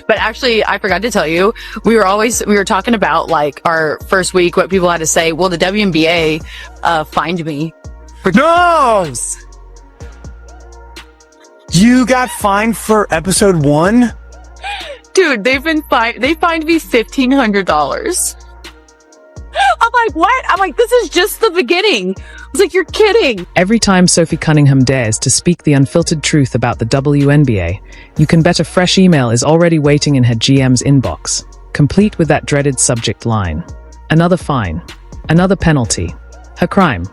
But actually, I forgot to tell you, we were talking about like our first week, what people had to say. Well, the WNBA fined me for No! You got fined for episode 1? Dude, they fined me $1,500. I'm like, what? I'm like, this is just the beginning. I was like, you're kidding. Every time Sophie Cunningham dares to speak the unfiltered truth about the WNBA, you can bet a fresh email is already waiting in her GM's inbox, complete with that dreaded subject line. Another fine. Another penalty. Her crime.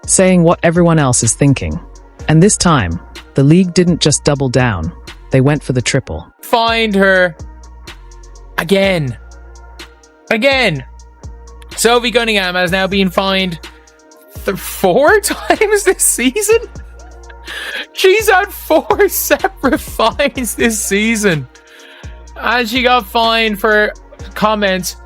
Saying what everyone else is thinking. And this time, the league didn't just double down. They went for the triple. Find her. Again. Sophie Cunningham has now been fined 4 times this season. She's had 4 separate fines this season. And she got fined for comments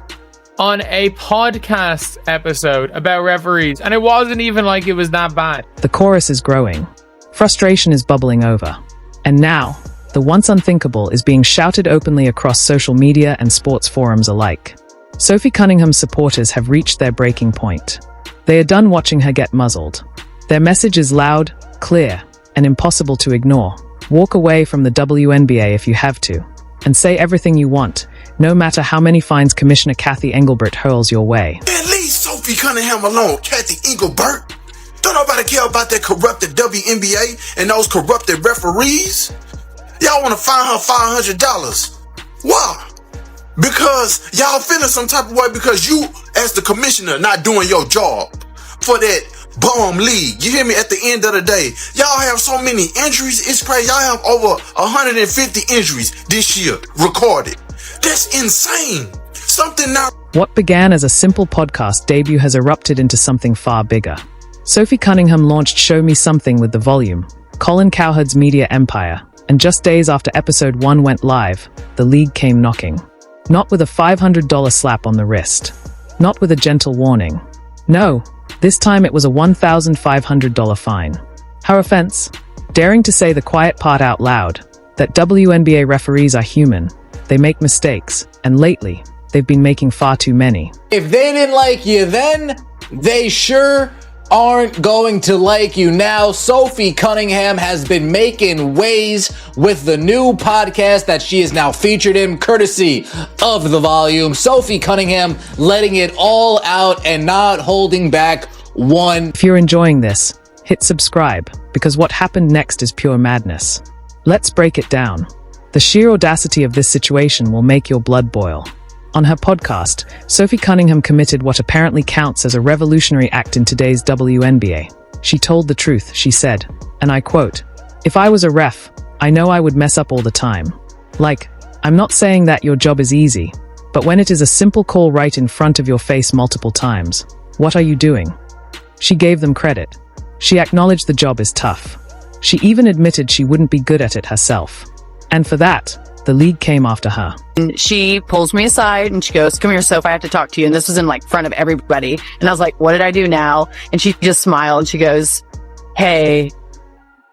on a podcast episode about referees. And it wasn't even like it was that bad. The chorus is growing. Frustration is bubbling over. And now, the once unthinkable is being shouted openly across social media and sports forums alike. Sophie Cunningham's supporters have reached their breaking point. They are done watching her get muzzled. Their message is loud, clear, and impossible to ignore. Walk away from the WNBA if you have to, and say everything you want, no matter how many fines Commissioner Kathy Engelbert hurls your way. Man, leave Sophie Cunningham alone, Kathy Engelbert. Don't nobody care about that corrupted WNBA and those corrupted referees. Y'all want to fine her $500. Why? Because y'all feeling some type of way because you, as the commissioner, not doing your job for that bum league. You hear me? At the end of the day, y'all have so many injuries. It's crazy. Y'all have over 150 injuries this year recorded. That's insane. Something not. What began as a simple podcast debut has erupted into something far bigger. Sophie Cunningham launched Show Me Something with The Volume, Colin Cowherd's media empire, and just days after episode 1 went live, the league came knocking. Not with a $500 slap on the wrist. Not with a gentle warning. No, this time it was a $1,500 fine. Her offense? Daring to say the quiet part out loud, that WNBA referees are human, they make mistakes, and lately, they've been making far too many. If they didn't like you then, they sure aren't going to like you now. Sophie Cunningham has been making waves with the new podcast that she is now featured in, courtesy of The Volume. Sophie Cunningham letting it all out and not holding back one. If you're enjoying this, hit subscribe, because what happened next is pure madness. Let's break it down. The sheer audacity of this situation will make your blood boil. On her podcast, Sophie Cunningham committed what apparently counts as a revolutionary act in today's WNBA. She told the truth, she said, and I quote, "If I was a ref, I know I would mess up all the time. Like, I'm not saying that your job is easy, but when it is a simple call right in front of your face multiple times, what are you doing?" She gave them credit. She acknowledged the job is tough. She even admitted she wouldn't be good at it herself. And for that, the league came after her. And she pulls me aside and she goes, "Come here, Soph, I have to talk to you." And this was in like front of everybody. And I was like, "What did I do now?" And she just smiled and she goes, "Hey,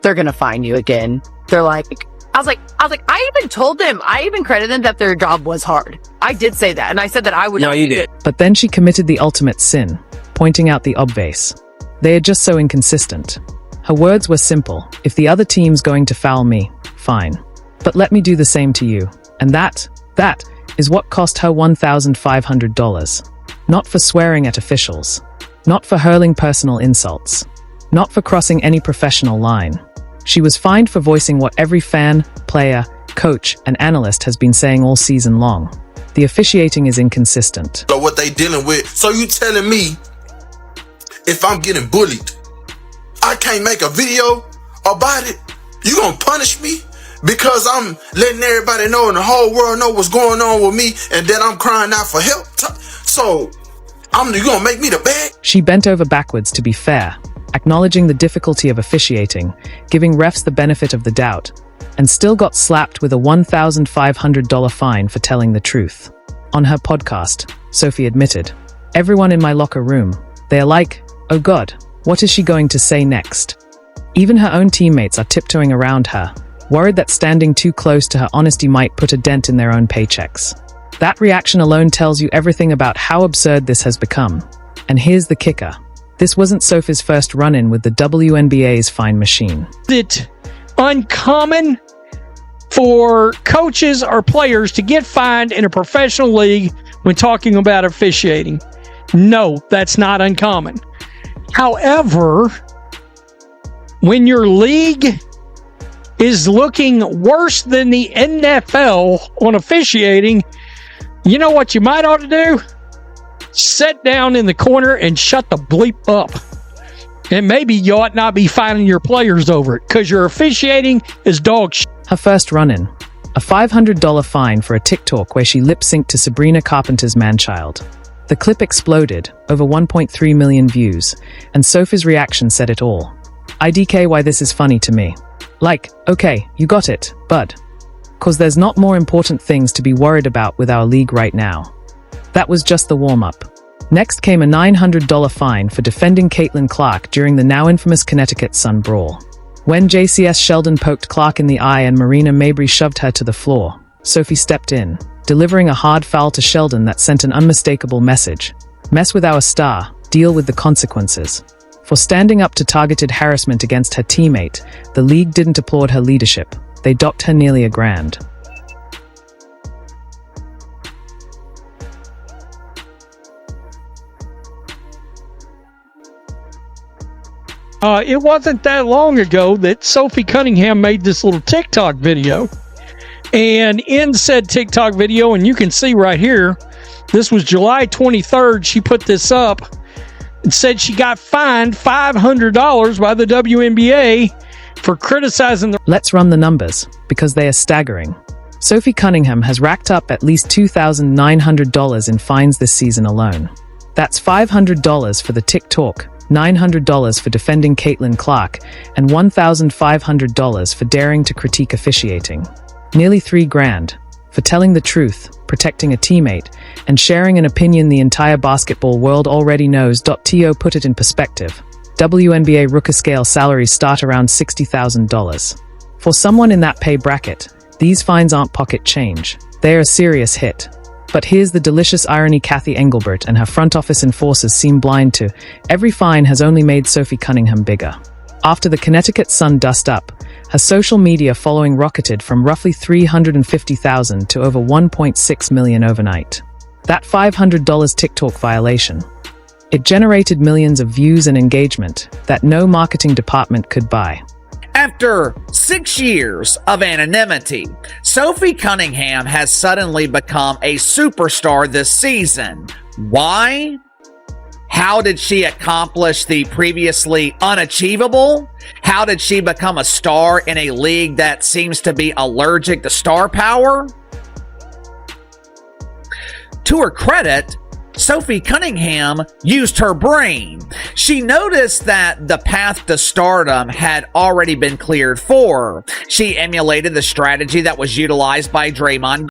they're going to fine you again." They're like, I was like, I even told them, I even credited them that their job was hard. I did say that. And I said that I would. No, you did. But then she committed the ultimate sin, pointing out the obvious. They are just so inconsistent. Her words were simple. If the other team's going to foul me, fine. But let me do the same to you. And that is what cost her $1,500. Not for swearing at officials. Not for hurling personal insults. Not for crossing any professional line. She was fined for voicing what every fan, player, coach, and analyst has been saying all season long. The officiating is inconsistent. So what they dealing with. So you telling me if I'm getting bullied, I can't make a video about it? You gonna punish me? Because I'm letting everybody know and the whole world know what's going on with me and that I'm crying out for help. So, you gonna make me the bad? She bent over backwards to be fair, acknowledging the difficulty of officiating, giving refs the benefit of the doubt, and still got slapped with a $1,500 fine for telling the truth. On her podcast, Sophie admitted, "Everyone in my locker room, they are like, oh God, what is she going to say next?" Even her own teammates are tiptoeing around her, worried that standing too close to her honesty might put a dent in their own paychecks. That reaction alone tells you everything about how absurd this has become. And here's the kicker. This wasn't Sophie's first run-in with the WNBA's fine machine. Is it uncommon for coaches or players to get fined in a professional league when talking about officiating? No, that's not uncommon. However, when your league is looking worse than the NFL on officiating, you know what you might ought to do? Sit down in the corner and shut the bleep up. And maybe you ought not be fining your players over it, because your officiating is dog shit. Her first run-in, a $500 fine for a TikTok where she lip-synced to Sabrina Carpenter's Man-Child. The clip exploded, over 1.3 million views, and Sophie's reaction said it all. IDK why this is funny to me. Like, okay, you got it, bud. 'Cause there's not more important things to be worried about with our league right now. That was just the warm-up. Next came a $900 fine for defending Caitlin Clark during the now infamous Connecticut Sun Brawl. When JCS Sheldon poked Clark in the eye and Marina Mabry shoved her to the floor, Sophie stepped in, delivering a hard foul to Sheldon that sent an unmistakable message. Mess with our star, deal with the consequences. For standing up to targeted harassment against her teammate, the league didn't applaud her leadership. They docked her nearly $1,000. It wasn't that long ago that Sophie Cunningham made this little TikTok video. And in said TikTok video, and you can see right here, this was July 23rd, she put this up and said she got fined $500 by the WNBA for criticizing the... Let's run the numbers, because they are staggering. Sophie Cunningham has racked up at least $2,900 in fines this season alone. That's $500 for the TikTok, $900 for defending Caitlin Clark, and $1,500 for daring to critique officiating. Nearly $3,000 for telling the truth, protecting a teammate, and sharing an opinion the entire basketball world already knows. To put it in perspective, WNBA rookie scale salaries start around $60,000. For someone in that pay bracket, these fines aren't pocket change. They're a serious hit. But here's the delicious irony: Kathy Engelbert and her front office enforcers seem blind to. Every fine has only made Sophie Cunningham bigger. After the Connecticut Sun dust up, her social media following rocketed from roughly 350,000 to over 1.6 million overnight. That $500 TikTok violation. It generated millions of views and engagement that no marketing department could buy. After 6 years of anonymity, Sophie Cunningham has suddenly become a superstar this season. Why? How did she accomplish the previously unachievable? How did she become a star in a league that seems to be allergic to star power? To her credit, Sophie Cunningham used her brain. She noticed that the path to stardom had already been cleared for her. She emulated the strategy that was utilized by Draymond